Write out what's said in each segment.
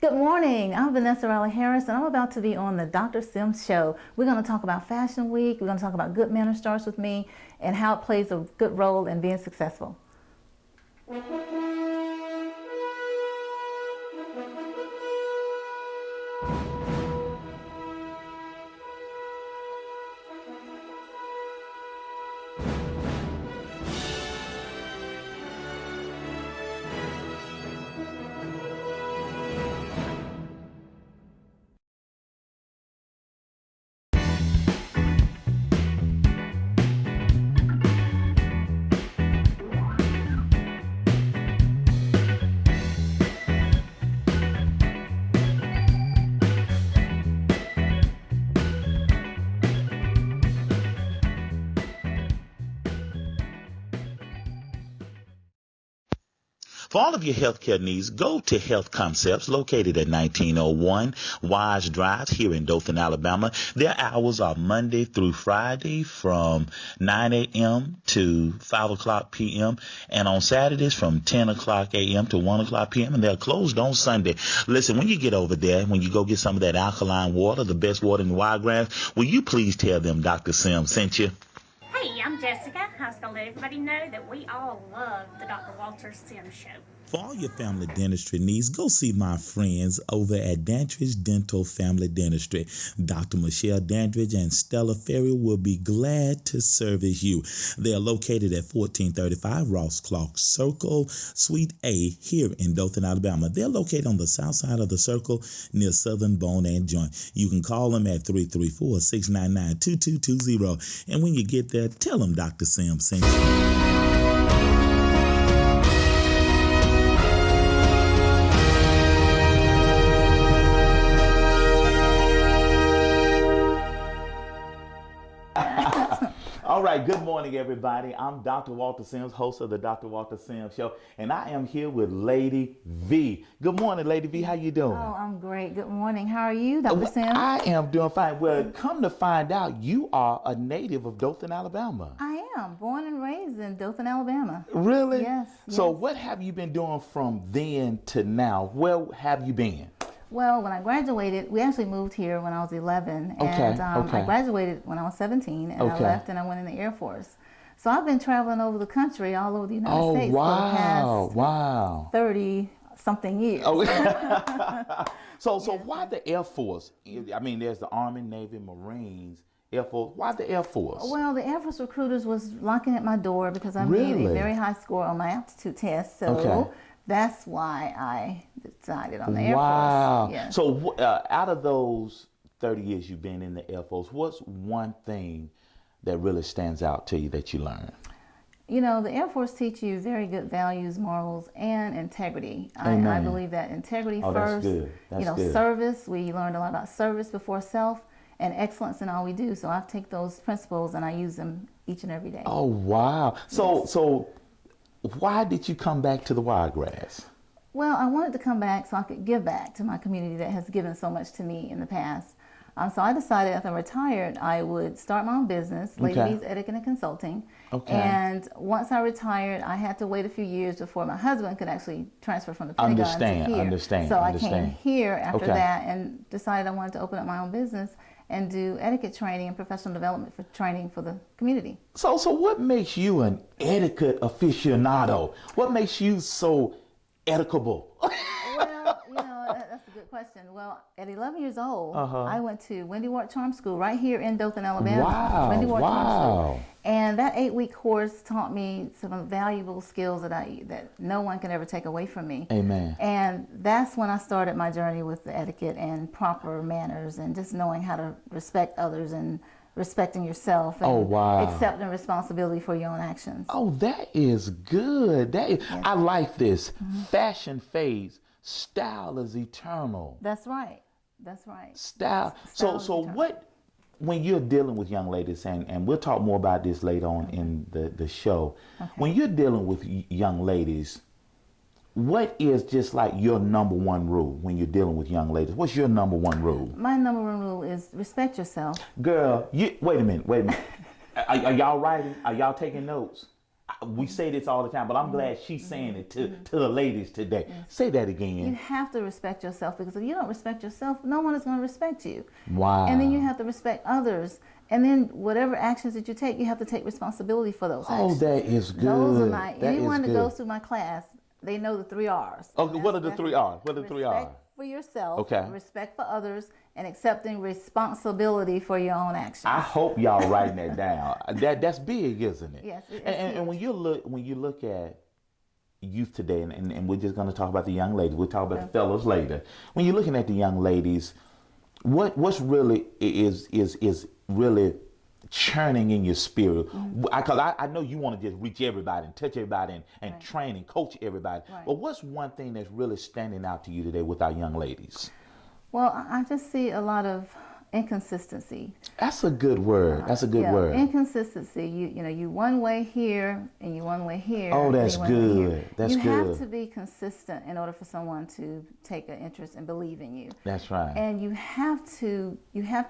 Good morning. I'm Vanessa Harris, and I'm about to be on the Dr. Sims Show. We're going to talk about Fashion Week. We're going to talk about good manners starts with me and how it plays a good role in being successful. For all of your healthcare needs, go to Health Concepts, located at 1901 Wise Drive here in Dothan, Alabama. Their hours are Monday through Friday from 9 a.m. to 5 o'clock p.m. and on Saturdays from 10 o'clock a.m. to 1 o'clock p.m. and they're closed on Sunday. Listen, when you get over there, when you go get some of that alkaline water, the best water in the Wiregrass, will you please tell them Dr. Sims sent you? Hey, I'm Jessica. I was going to let everybody know that we all love the Dr. Walter Sims Show. For all your family dentistry needs, go see my friends over at Dandridge Dental Family Dentistry. Dr. Michelle Dandridge and Stella Ferry will be glad to service you. They are located at 1435 Ross Clark Circle, Suite A, here in Dothan, Alabama. They're located on the south side of the circle near Southern Bone and Joint. You can call them at 334-699-2220. And when you get there, tell them Dr. Sims sent you. All right, good morning, everybody. I'm Dr. Walter Sims, host of the Dr. Walter Sims Show, and I am here with Lady V. Good morning, Lady V. How you doing? Oh, I'm great. Good morning. How are you, Dr. Sims? I am doing fine. Well, come to find out, you are a native of Dothan, Alabama. I am. Born and raised in Dothan, Alabama. Really? Yes. So what have you been doing from then to now? Where have you been? Well, when I graduated, we actually moved here when I was 11, and I graduated when I was 17, and I left and I went in the Air Force. So I've been traveling over the country, all over the United States for the past 30-something years. Oh. So why the Air Force? I mean, there's the Army, Navy, Marines, Air Force. Why the Air Force? Well, the Air Force recruiters was knocking at my door because I made a very high score on my aptitude test. So that's why I decided on the Air Force. Yeah. So out of those 30 years you've been in the Air Force, what's one thing that really stands out to you that you learned? You know, the Air Force teach you very good values, morals, and integrity. I believe that integrity first. That's good. That's good. Service, we learned a lot about service before self, and excellence in all we do. So I take those principles and I use them each and every day. Oh, wow. So why did you come back to the Wiregrass? Well, I wanted to come back so I could give back to my community that has given so much to me in the past. So I decided after I retired, I would start my own business, Kids Etiquette and Consulting. And once I retired, I had to wait a few years before my husband could actually transfer from the Pentagon to here. So I came here after that and decided I wanted to open up my own business and do etiquette training and professional development for training for the community. So what makes you an etiquette aficionado? What makes you so etiquable? Well, you know, that's a good question. Well, at 11 years old, I went to Wendy Ward Charm School right here in Dothan, Alabama. Wow, Wendy Ward Charm School. And that 8-week course taught me some valuable skills that no one can ever take away from me. Amen. And that's when I started my journey with the etiquette and proper manners and just knowing how to respect others and respecting yourself and accepting responsibility for your own actions. Oh, that is good. I like this. Fashion fades, style is eternal. That's right. That's right. Style so what, when you're dealing with young ladies, and we'll talk more about this later on in the show, when you're dealing with young ladies, what is just like your number one rule when you're dealing with young ladies? What's your number one rule? My number one rule is respect yourself. Girl, wait a minute. Are y'all writing? Are y'all taking notes? we say this all the time, but I'm glad she's saying it to the ladies today. Say that again. You have to respect yourself, because if you don't respect yourself, no one is going to respect you. Wow. And then you have to respect others. And then whatever actions that you take, you have to take responsibility for those actions. Oh, that is good. Those are anyone that goes through my class, they know the 3 R's. Okay, what are the 3 R's? What are the 3 R's? Respect for yourself, okay, respect for others, and accepting responsibility for your own actions. I hope y'all writing that down. That's big, isn't it? Yes. And when you look at youth today, and we're just going to talk about the young ladies. We'll talk about the fellas later. When you're looking at the young ladies, what's really is really churning in your spirit? Because I know you want to just reach everybody and touch everybody and train and coach everybody. Right. But what's one thing that's really standing out to you today with our young ladies? Well, I just see a lot of inconsistency. That's a good word. That's a good word. Inconsistency. You one way here and you one way here. Oh, that's good. That's good. You have to be consistent in order for someone to take an interest and believe in you. That's right. And you have to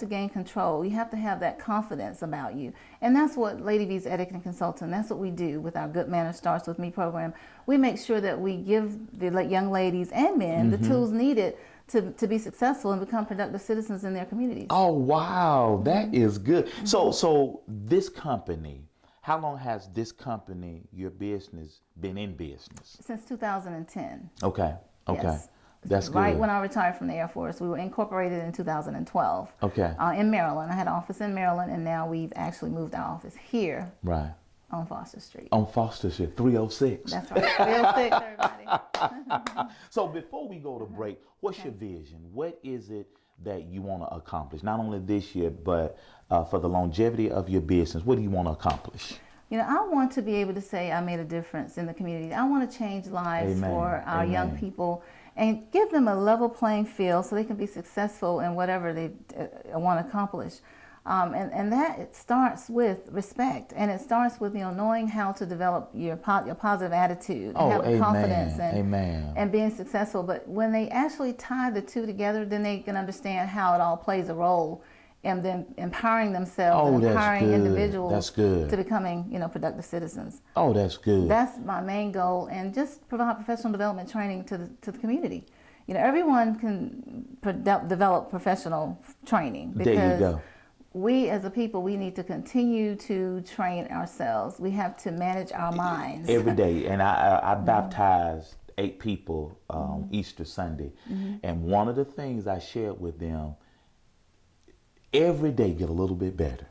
gain control. You have to have that confidence about you. And that's what Lady V's Etiquette and Consulting, that's what we do with our Good Manners Starts With Me program. We make sure that we give the young ladies and men the tools needed to be successful and become productive citizens in their communities. Oh, wow. That is good. So this company, how long has this company, your business, been in business? Since 2010. Okay. Yes. That's good. Right when I retired from the Air Force. We were incorporated in 2012. Okay. In Maryland. I had an office in Maryland, and now we've actually moved our office here. Right. On Foster Street. On Foster Street, 306. That's right, 306, everybody. So before we go to break, what's your vision? What is it that you want to accomplish? Not only this year, but for the longevity of your business, what do you want to accomplish? I want to be able to say I made a difference in the community. I want to change lives for our young people and give them a level playing field so they can be successful in whatever they want to accomplish. And that it starts with respect, and it starts with knowing how to develop your positive attitude, and have confidence, and being successful. But when they actually tie the two together, then they can understand how it all plays a role in them empowering themselves, and empowering individuals to becoming productive citizens. Oh, that's good. That's my main goal, and just provide professional development training to the community. Everyone can develop professional training, because there you go. We as a people, we need to continue to train ourselves. We have to manage our minds. Every day. And I baptized 8 people Easter Sunday. And one of the things I shared with them, every day get a little bit better.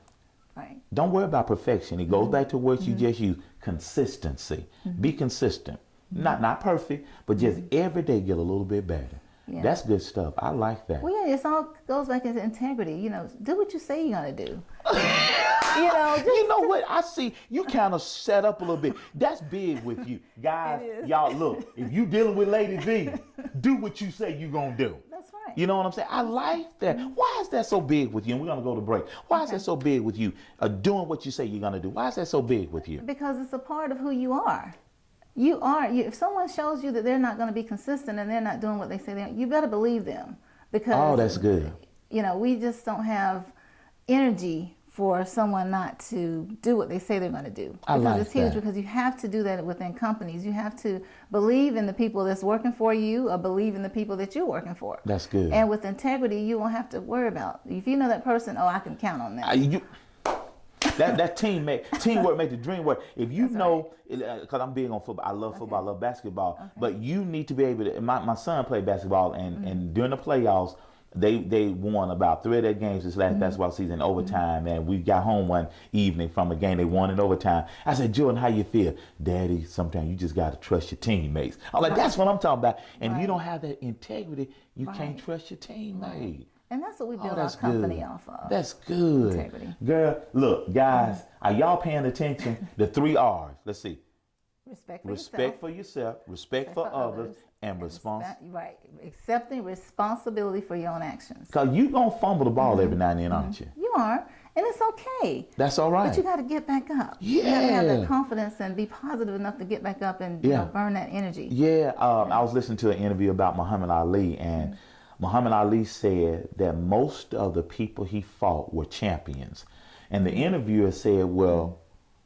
Right. Don't worry about perfection. It goes back to what you just used, consistency. Be consistent. Not perfect, but just every day get a little bit better. Yeah. That's good stuff. I like that. Well, yeah, it all goes back into integrity. Do what you say you're gonna do. You know what? I see you kind of set up a little bit. That's big with you, guys. Y'all look. If you dealing with Lady V, do what you say you're gonna do. That's right. You know what I'm saying? I like that. Why is that so big with you? And we're gonna go to break. Why is that so big with you? Doing what you say you're gonna do. Why is that so big with you? Because it's a part of who you are. If someone shows you that they're not going to be consistent and they're not doing what they say they are, you better believe them, because that's good. We just don't have energy for someone not to do what they say they're going to do. Because it's huge. Because you have to do that within companies. You have to believe in the people that's working for you, or believe in the people that you're working for. That's good. And with integrity, you won't have to worry about, if you know that person, I can count on them. That teamwork makes the dream work. If you know, because I'm big on football, I love football, I love basketball, but you need to be able to. My son played basketball, and during the playoffs, they won about 3 of their games this last basketball season in overtime, and we got home one evening from a game they won in overtime. I said, Jordan, how you feel? Daddy, sometimes you just got to trust your teammates. I'm like, that's what I'm talking about. And if you don't have that integrity, you can't trust your teammate. And that's what we build our company off of. That's good. Integrity. Girl, look, guys, are y'all paying attention? The 3 R's. Let's see. Respect for yourself, respect for others, and Right. Accepting responsibility for your own actions. Because you're going to fumble the ball every now and then, aren't you? You are. And it's okay. That's all right. But you got to get back up. Yeah. You got to have that confidence and be positive enough to get back up and burn that energy. Yeah. I was listening to an interview about Muhammad Ali, and Muhammad Ali said that most of the people he fought were champions. And the interviewer said, well,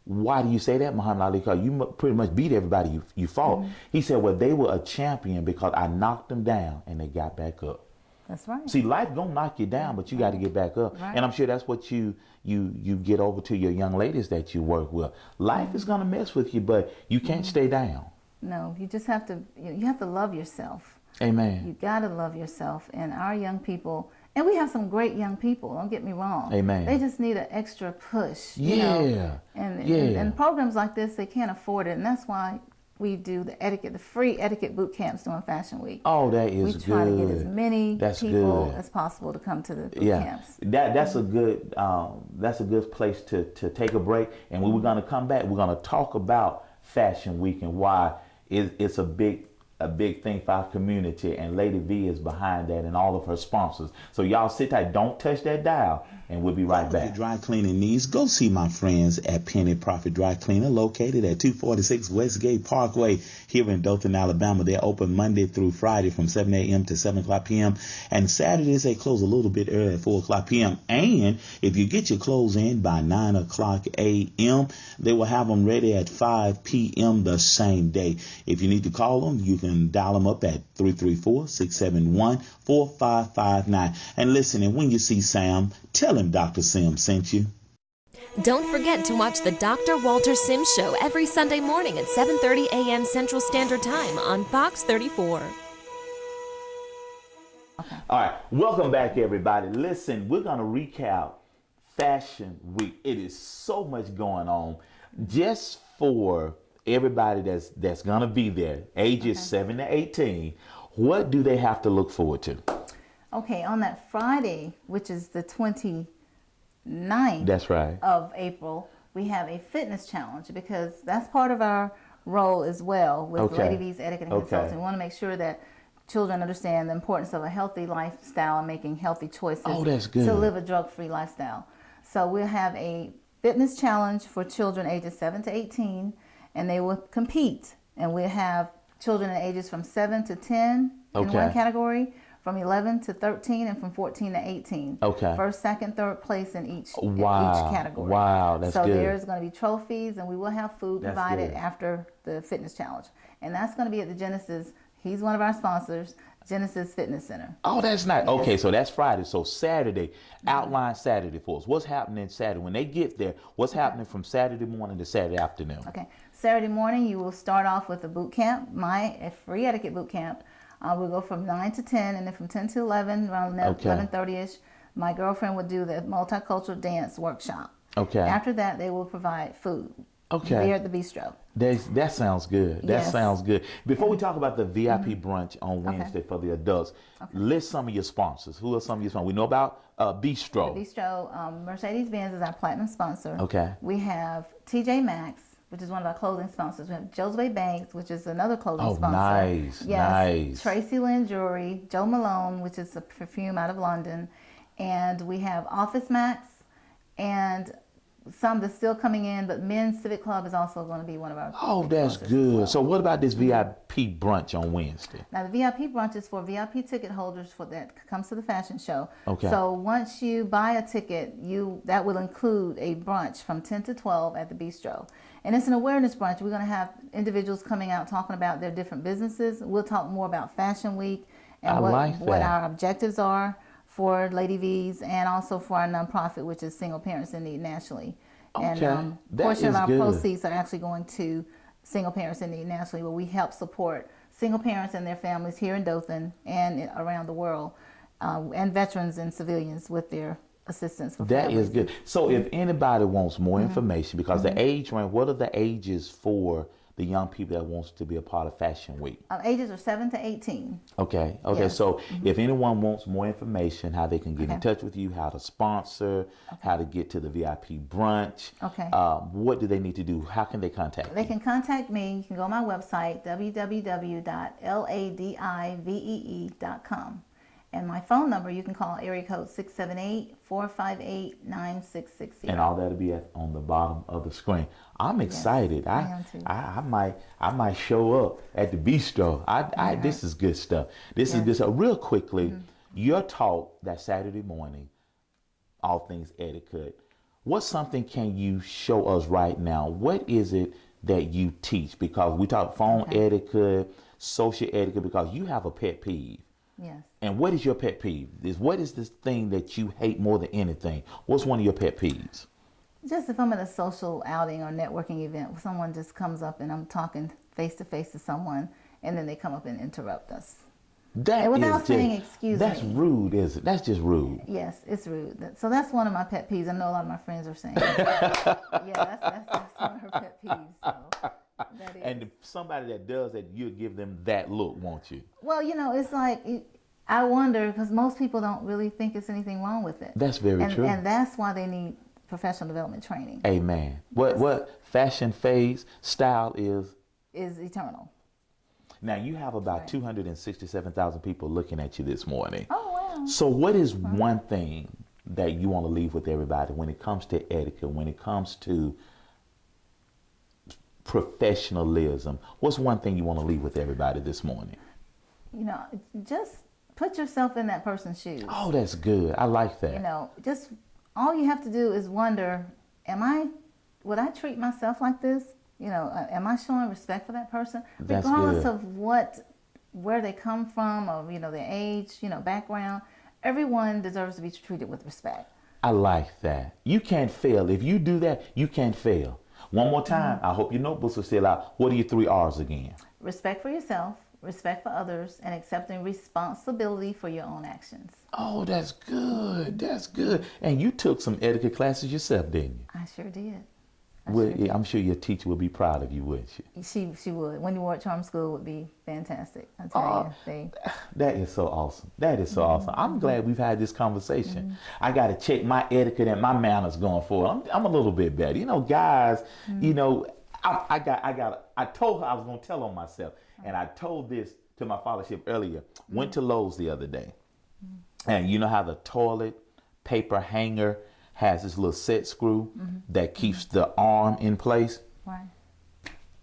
Why do you say that, Muhammad Ali? Because you pretty much beat everybody you fought. He said, well, they were a champion because I knocked them down and they got back up. That's right. See, life gonna knock you down, but you got to get back up. Right. And I'm sure that's what you get over to your young ladies that you work with. Life is gonna mess with you, but you can't stay down. No, you just have to. You have to love yourself. Amen. You got to love yourself. And our young people, and we have some great young people. Don't get me wrong. Amen. They just need an extra push. You Yeah. know? And programs like this, they can't afford it, and that's why we do the free etiquette boot camps during Fashion Week. Oh, that is good. We try to get as many people good. as possible to come to the boot camps. That's a good place to take a break. And when we're gonna come back, we're gonna talk about Fashion Week and why it's a big thing for our community, and Lady V is behind that and all of her sponsors. So y'all sit tight, don't touch that dial, and we'll be right back. Dry cleaning needs, go see my friends at Penny Profit Dry Cleaner, located at 246 Westgate Parkway here in Dothan, Alabama. They're open Monday through Friday from 7 a.m. to 7 o'clock p.m. and Saturdays they close a little bit early at 4 o'clock p.m. And if you get your clothes in by 9 o'clock a.m., they will have them ready at 5 p.m. the same day. If you need to call them, you can dial them up at 334-671-4559. And listen, and when you see Sam, tell him Dr. Sim sent you. Don't forget to watch the Dr. Walter Sims Show every Sunday morning at 7:30 a.m. Central Standard Time on Fox 34. All right, welcome back, everybody. Listen, we're going to recap Fashion Week. It is so much going on. Just for everybody that's going to be there, ages 7 to 18, what do they have to look forward to? Okay, on that Friday, which is the 29th That's right. of April, we have a fitness challenge because that's part of our role as well with Lady V's Etiquette and Consulting. We want to make sure that children understand the importance of a healthy lifestyle and making healthy choices to live a drug-free lifestyle. So we'll have a fitness challenge for children ages 7 to 18, and they will compete. And we'll have children in ages from 7 to 10 in one category, from 11 to 13, and from 14 to 18. First, second, third place in each category. Wow, that's good. So there's going to be trophies, and we will have food provided after the fitness challenge. And that's going to be at the Genesis. He's one of our sponsors, Genesis Fitness Center. Oh, that's nice. Okay, so that's Friday. So Saturday, outline Saturday for us. What's happening Saturday? When they get there, what's happening from Saturday morning to Saturday afternoon? Okay. Saturday morning, you will start off with a boot camp, a free etiquette boot camp. We'll go from 9 to 10, and then from 10 to 11, around 11:30ish, my girlfriend would do the multicultural dance workshop. After that, they will provide food. There at the bistro. That sounds good. That sounds good. Before we talk about the VIP brunch on Wednesday for the adults, list some of your sponsors. Who are some of your sponsors? We know about Bistro. The Bistro, Mercedes-Benz is our platinum sponsor. We have TJ Maxx, which is one of our clothing sponsors. We have Josue Banks, which is another clothing sponsor. Nice. Tracy Lynn Jewelry, Joe Malone, which is a perfume out of London. And we have Office Max, and some that's still coming in, but Men's Civic Club is also going to be one of our that's good. Well. So what about this VIP brunch on Wednesday? Now the VIP brunch is for VIP ticket holders that comes to the fashion show. So once you buy a ticket, that will include a brunch from 10 to 12 at the bistro. And it's an awareness brunch. We're going to have individuals coming out talking about their different businesses. We'll talk more about Fashion Week and what our objectives are for Lady V's, and also for our nonprofit, which is Single Parents in Need nationally. And a portion of our proceeds are actually going to Single Parents in Need nationally, where we help support single parents and their families here in Dothan and around the world, and veterans and civilians with their assistance for families. That is good. So if anybody wants more information, because the age range, what are the ages for the young people that wants to be a part of Fashion Week? Ages are 7 to 18. So if anyone wants more information, how they can get in touch with you, how to sponsor, how to get to the VIP brunch, what do they need to do? How can they contact you? They can contact me. You can go on my website, www.ladivee.com. And my phone number, you can call area code 678-458-9660. And all that'll be on the bottom of the screen. I'm excited. I am too. I might show up at the bistro. This is good stuff. This is good stuff. Real quickly, your talk that Saturday morning, all things etiquette. What's something can you show us right now? What is it that you teach? Because we talk phone etiquette, social etiquette, because you have a pet peeve. Yes. And what is your pet peeve? What is this thing that you hate more than anything? What's one of your pet peeves? Just if I'm at a social outing or networking event, someone just comes up and I'm talking face to face to someone, and then they come up and interrupt us. That and without is saying just, excuse that's me. rude, is it? That's just rude. Yes, it's rude. So that's one of my pet peeves. I know a lot of my friends are saying. Yeah, that's one of her pet peeves. So that is. And somebody that does that, you'll give them that look, won't you? Well, it's like, I wonder, because most people don't really think it's anything wrong with it. That's very true. And that's why they need professional development training. Amen. What fashion phase style is eternal. Now, you have about 267,000 people looking at you this morning. Oh, wow. So what is one thing that you want to leave with everybody when it comes to etiquette, when it comes to professionalism? What's one thing you want to leave with everybody this morning? Just put yourself in that person's shoes. Oh, that's good. I like that. Just all you have to do is wonder, would I treat myself like this? Am I showing respect for that person? That's regardless good. of where they come from, or, their age, background. Everyone deserves to be treated with respect. I like that. You can't fail. If you do that, you can't fail. One more time. I hope your notebooks are still out. What are your 3 R's again? Respect for yourself, respect for others, and accepting responsibility for your own actions. Oh, that's good. That's good. And you took some etiquette classes yourself, didn't you? I sure did. I'm sure your teacher would be proud of you, wouldn't she? She would. When you were at Charm School would be fantastic. I tell you. That is so awesome. That is so awesome. I'm glad we've had this conversation. I got to check my etiquette and my manners going forward. I'm a little bit better. Guys, I told her I was going to tell on myself. And I told this to my fathership earlier. Went to Lowe's the other day. And you know how the toilet paper hanger has this little set screw that keeps the arm in place? Right.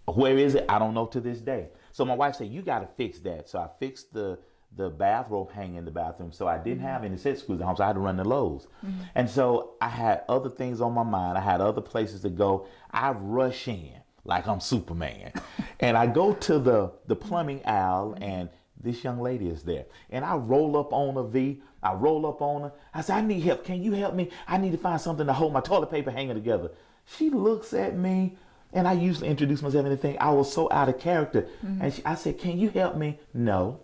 Where is it? I don't know to this day. So my wife said, you got to fix that. So I fixed the bathrobe hanger in the bathroom. So I didn't have any set screws at home, so I had to run to Lowe's. And so I had other things on my mind. I had other places to go. I rush in like I'm Superman. And I go to the plumbing aisle, and this young lady is there. And I roll up on her, V. I roll up on her. I say, I need help. Can you help me? I need to find something to hold my toilet paper hanger together. She looks at me, and I usually introduce myself and everything. I was so out of character. And I said, can you help me? No.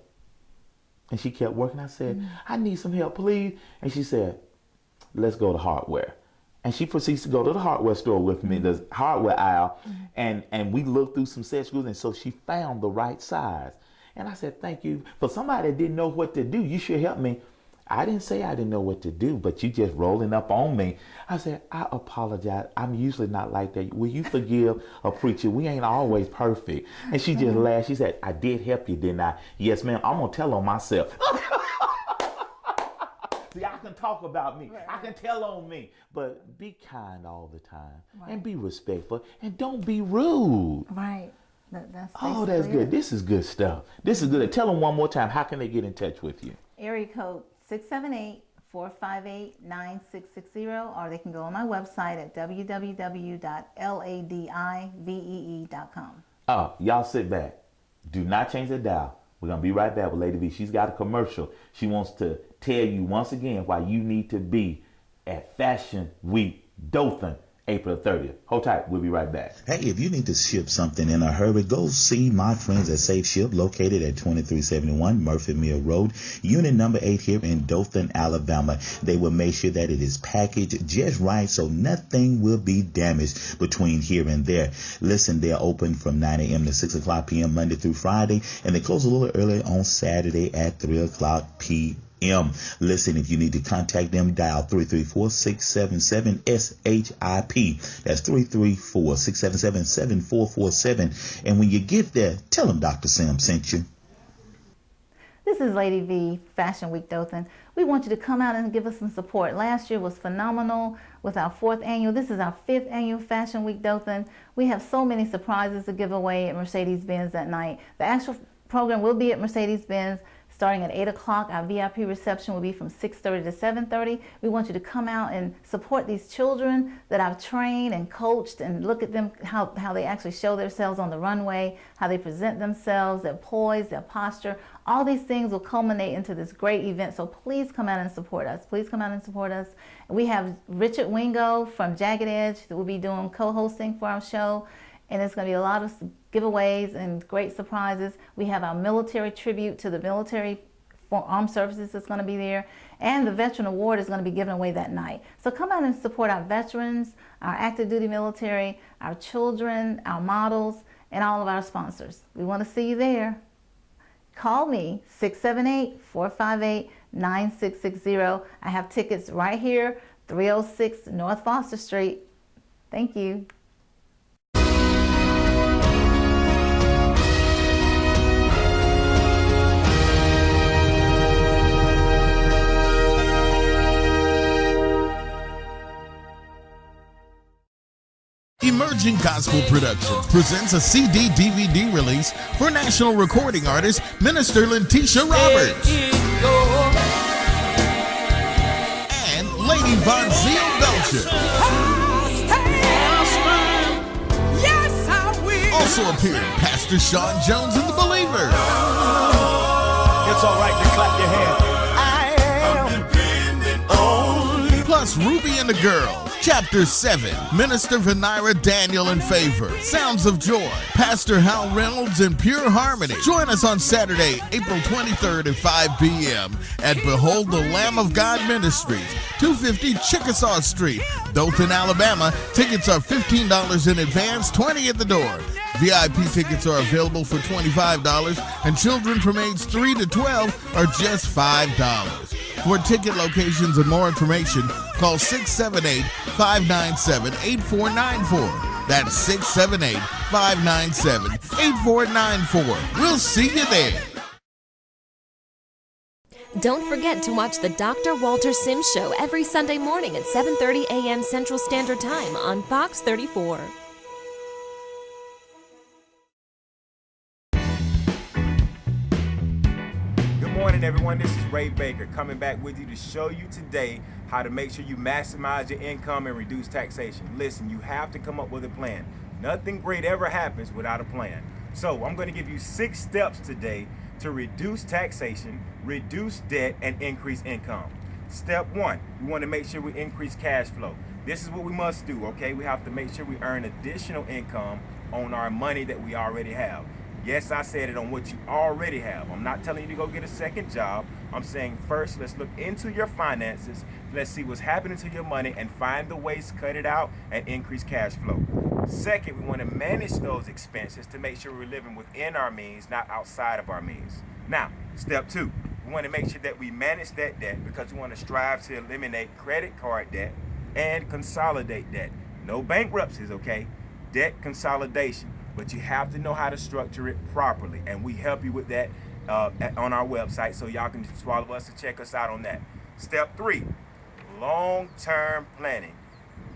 And she kept working. I said, I need some help, please. And she said, let's go to hardware. And she proceeds to go to the hardware store with me, the hardware aisle, and we looked through some set screws, and so she found the right size. And I said, thank you. For somebody that didn't know what to do, you should help me. I didn't say I didn't know what to do, but you just rolling up on me. I said, I apologize. I'm usually not like that. Will you forgive a preacher? We ain't always perfect. And she just laughed. She said, I did help you, didn't I? Yes, ma'am. I'm going to tell on myself. See, I can talk about me. Right. I can tell on me. But be kind all the time. Right. And be respectful. And don't be rude. Right. That's that's good. This is good stuff. This is good. Tell them one more time. How can they get in touch with you? Area code 678-458-9660, or they can go on my website at www.ladivee.com. Oh, y'all sit back. Do not change the dial. We're going to be right back with Lady V. She's got a commercial. She wants to tell you once again why you need to be at Fashion Week Dothan, April 30th. Hold tight. We'll be right back. Hey, if you need to ship something in a hurry, go see my friends at Safe Ship, located at 2371 Murphy Mill Road, unit number 8 here in Dothan, Alabama. They will make sure that it is packaged just right so nothing will be damaged between here and there. Listen, they're open from 9 a.m. to 6 o'clock p.m. Monday through Friday, and they close a little early on Saturday at 3 o'clock p.m. Listen, if you need to contact them, dial 334-677-SHIP. That's 334-677-7447. And when you get there, tell them Dr. Sam sent you. This is Lady V, Fashion Week Dothan. We want you to come out and give us some support. Last year was phenomenal with our 4th annual. This is our 5th annual Fashion Week Dothan. We have so many surprises to give away at Mercedes-Benz that night. The actual program will be at Mercedes-Benz starting at 8 o'clock. Our VIP reception will be from 6:30 to 7:30. We want you to come out and support these children that I've trained and coached, and look at them, how they actually show themselves on the runway, how they present themselves, their poise, their posture. All these things will culminate into this great event. So please come out and support us. Please come out and support us. We have Richard Wingo from Jagged Edge that will be doing co-hosting for our show. And it's going to be a lot of giveaways and great surprises. We have our military tribute to the military armed services that's going to be there. And the Veteran Award is going to be given away that night. So come out and support our veterans, our active duty military, our children, our models, and all of our sponsors. We want to see you there. Call me, 678-458-9660. I have tickets right here, 306 North Foster Street. Thank you. Emerging Gospel Productions presents a CD/DVD release for national recording artist Minister Letitia Roberts and Lady Von Zeal Belcher. Also appearing Pastor Sean Jones and the Believers. It's all right to clap your hands. Plus Ruby and the Girls. Chapter 7, Minister Vanessa Daniel and Favor, Sounds of Joy, Pastor Hal Reynolds and Pure Harmony. Join us on Saturday, April 23rd at 5 p.m. at Behold the Lamb of God Ministries, 250 Chickasaw Street, Dothan, Alabama. Tickets are $15 in advance, $20 at the door. VIP tickets are available for $25, and children from age 3 to 12 are just $5. For ticket locations and more information, call 678-597-8494. That's 678-597-8494. We'll see you there. Don't forget to watch the Dr. Walter Sims Show every Sunday morning at 7:30 a.m. Central Standard Time on Fox 34. Good morning, everyone. This is Ray Baker coming back with you to show you today how to make sure you maximize your income and reduce taxation. Listen, you have to come up with a plan. Nothing great ever happens without a plan. So I'm going to give you 6 steps today to reduce taxation, reduce debt, and increase income. Step 1, we want to make sure we increase cash flow. This is what we must do, okay? We have to make sure we earn additional income on our money that we already have. Yes, I said it, on what you already have. I'm not telling you to go get a second job. I'm saying first, let's look into your finances. Let's see what's happening to your money and find the ways to cut it out and increase cash flow. Second, we want to manage those expenses to make sure we're living within our means, not outside of our means. Now, step 2, we want to make sure that we manage that debt because we want to strive to eliminate credit card debt and consolidate debt. No bankruptcies, okay? Debt consolidation. But you have to know how to structure it properly, and we help you with that on our website, so y'all can follow us and check us out on that. Step 3, long-term planning.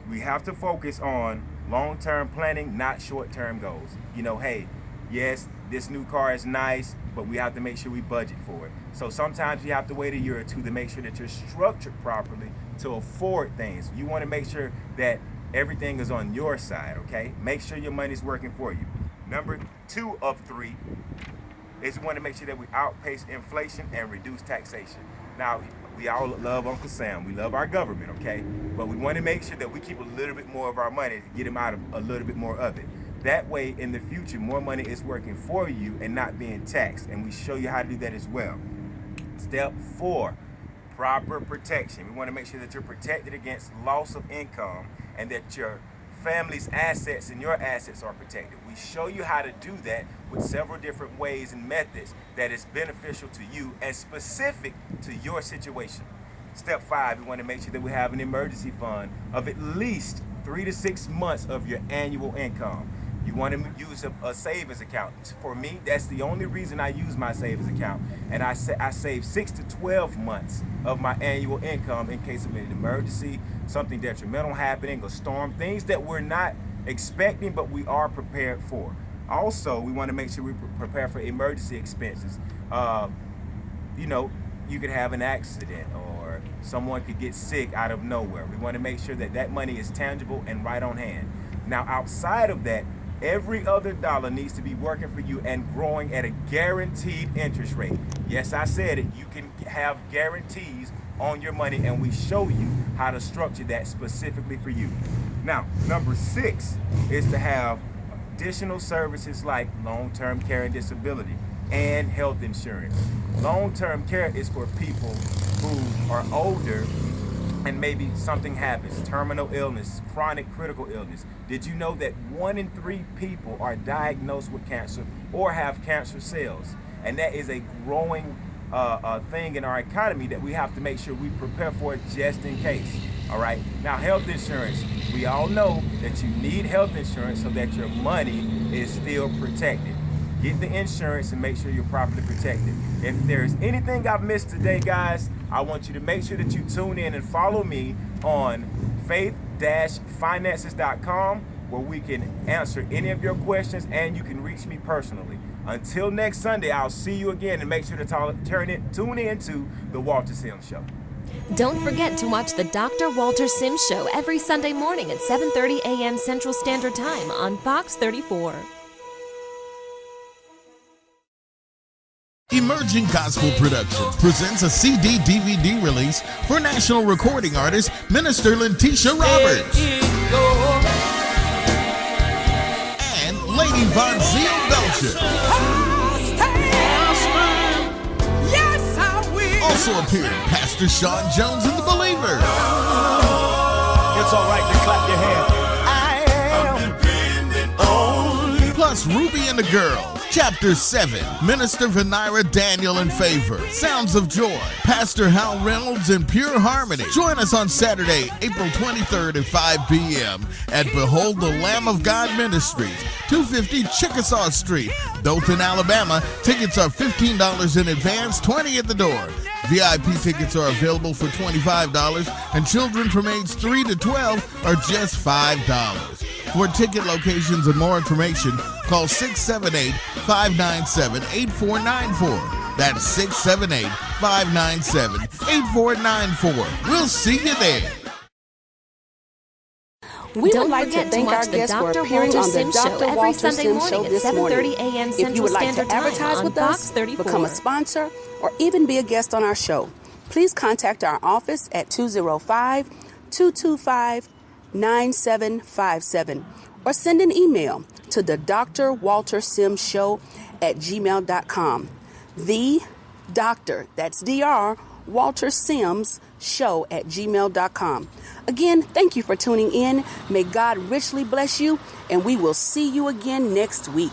We have to focus on long-term planning, not short-term goals. You know, hey, yes, this new car is nice, but we have to make sure we budget for it. So sometimes you have to wait a year or two to make sure that you're structured properly to afford things. You want to make sure that everything is on your side, okay? Make sure your money's working for you. Number 2 of 3 is we want to make sure that we outpace inflation and reduce taxation. Now, we all love Uncle Sam. We love our government, okay? But we want to make sure that we keep a little bit more of our money to get him out of a little bit more of it. That way, in the future, more money is working for you and not being taxed. And we show you how to do that as well. Step 4, proper protection. We want to make sure that you're protected against loss of income and that your family's assets and your assets are protected. We show you how to do that with several different ways and methods that is beneficial to you and specific to your situation. Step 5, we want to make sure that we have an emergency fund of at least 3 to 6 months of your annual income. You want to use a savings account. For me, that's the only reason I use my savings account. And I save 6 to 12 months of my annual income in case of an emergency, something detrimental happening, a storm, things that we're not expecting but we are prepared for. Also, we want to make sure we prepare for emergency expenses. you could have an accident or someone could get sick out of nowhere. We want to make sure that that money is tangible and right on hand. Now, outside of that, every other dollar needs to be working for you and growing at a guaranteed interest rate. Yes, I said it. You can have guarantees on your money, and we show you how to structure that specifically for you. Now, number 6 is to have additional services like long-term care and disability and health insurance. Long-term care is for people who are older and maybe something happens, terminal illness, chronic critical illness. Did you know that 1 in 3 people are diagnosed with cancer or have cancer cells? And that is a growing thing in our economy that we have to make sure we prepare for just in case. All right. Now, health insurance. We all know that you need health insurance so that your money is still protected. Get the insurance and make sure you're properly protected. If there's anything I've missed today, guys, I want you to make sure that you tune in and follow me on faith-finances.com, where we can answer any of your questions and you can reach me personally. Until next Sunday, I'll see you again, and make sure to tune in to The Walter Sims Show. Don't forget to watch the Dr. Walter Sims Show every Sunday morning at 7:30 a.m. Central Standard Time on Fox 34. Emerging Gospel Productions presents a CD-DVD release for national recording artist Minister Letitia Roberts and Lady Von Zeal Belcher. Also appearing Pastor Sean Jones and the Believers. It's all right to clap your hands. Plus Ruby and the Girls, Chapter 7, Minister Vanessa Daniel in Favor, Sounds of Joy, Pastor Hal Reynolds in Pure Harmony. Join us on Saturday, April 23rd at 5 p.m. at Behold the Lamb of God Ministries, 250 Chickasaw Street, Dothan, Alabama. Tickets are $15 in advance, $20 at the door. VIP tickets are available for $25, and children from age 3 to 12 are just $5. For ticket locations and more information, call 678-597-8494. That's 678-597-8494. We'll see you there. We would like to thank our guests for appearing on the Dr. Walter Sims Show this morning. If you would like to advertise with us, become a sponsor, or even be a guest on our show, please contact our office at 205-225-9757 or send an email to the Dr. Walter Sims Show at gmail.com. The Dr. That's Dr. Walter Sims Show at gmail.com. Again, thank you for tuning in. May God richly bless you, and we will see you again next week.